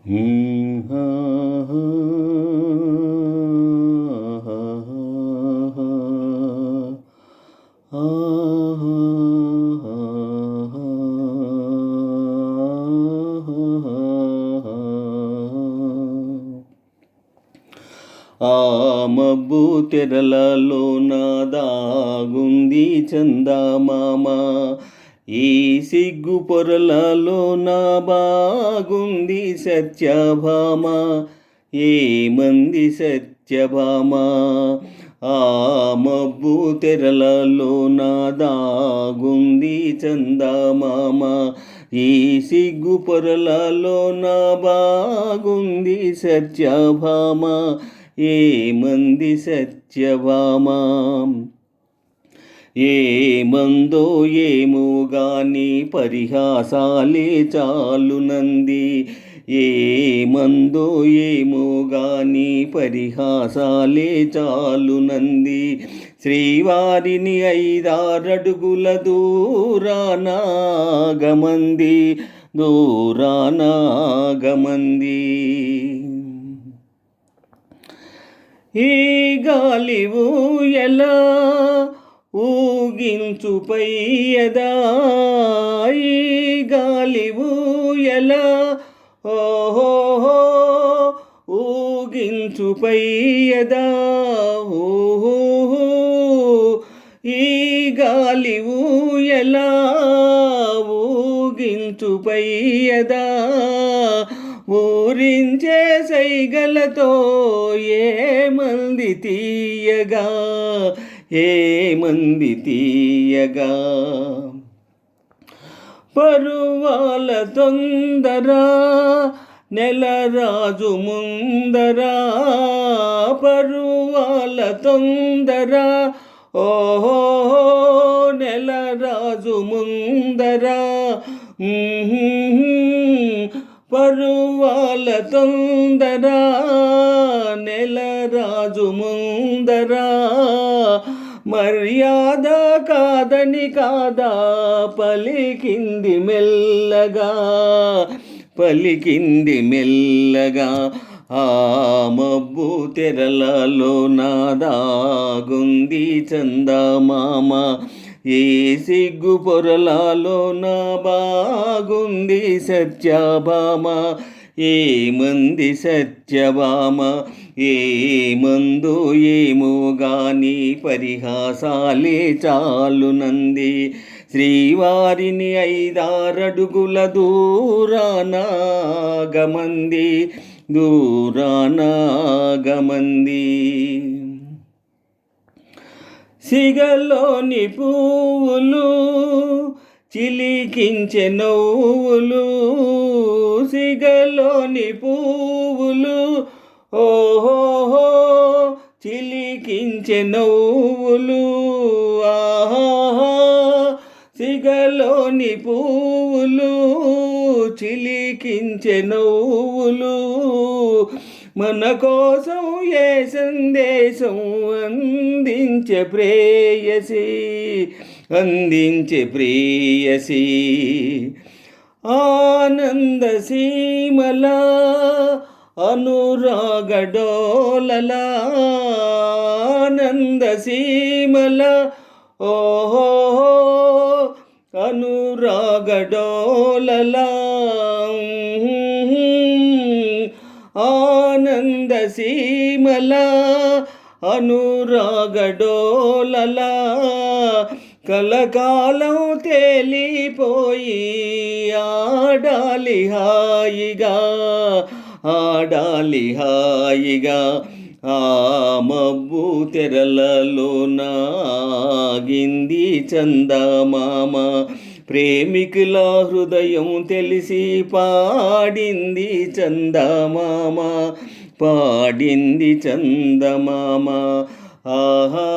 ఆ మబ్బు తెరలలో దాగుంది చందమామ, ఈ సిగ్గు పొరలలో బాగుంది సత్యభామ. ఏమంది సత్యభామ? ఆ మబ్బు తెరలలో దాగుంది చందమామ, ఈ సిగ్గు పొరలలో బాగుంది సత్యభామ. ఏమంది సత్యభామ? ఏమందో ఏమో గాని పరిహాసాలే చాలునంది, ఏమందో ఏమో గాని పరిహాసాలే చాలునంది. శ్రీవారిని 5-6 అడుగుల దూరానాగమంది, దూరానాగమంది. ఈ గాలి ఊయలా ఊగించు పయ్యదా, ఈ గాలి ఊయలా ఓహో ఊగించు పయ్యదా, ఓహో ఈ గాలి ఊయలా ఊగించు పయ్యదా. ఊరించే సైగలతో ఏమంది తీయగా, ఏమంది తీయగా. పరువాల తొందర నెలరాజు ముందర, పరువాల తొందర ఓహో నెలరాజు ముందర. పరువాల తొందర నెలరాజు ముందర. మర్యాద కాదని కాదా పలికింది మెల్లగా, పలికింది మెల్లగా. ఆ మబ్బు తెరలలో దాగుంది చందమామ, ఏ సిగ్గు పొరలలో బాగుంది సత్యభామ. ఏమంది సత్యభామ? ఏమందో ఏమో గాని పరిహాసాలే చాలునంది. శ్రీవారిని 5-6 అడుగుల దూరానాగమంది, దూరానాగమంది. సిగలోని పువ్వులు చిలికించే నవ్వులు, సిగలోని పువ్వులు ఓహో చిలికించే నవ్వులు. ఆహా సిగలోని పువ్వులు చిలికించే నవ్వులు. మన కోసం ఏ సందేశం అందించే ప్రేయసి, అందించే ప్రేయసి. ఆనంద సీమల అనురాగడోలలా, ఆనంద సీమల ఓహో అనురాగడోలలా. ఆనంద సీమల అనురాగడోలలా. కలకాలం తేలిపోయి ఆడాలి హాయిగా, ఆడాలి హాయిగా. ఆ మబ్బు తెరలలో నాగింది చందమామ, ప్రేమికుల హృదయం తెలిసి పాడింది చందమామ, పాడింది చందమామ. ఆహా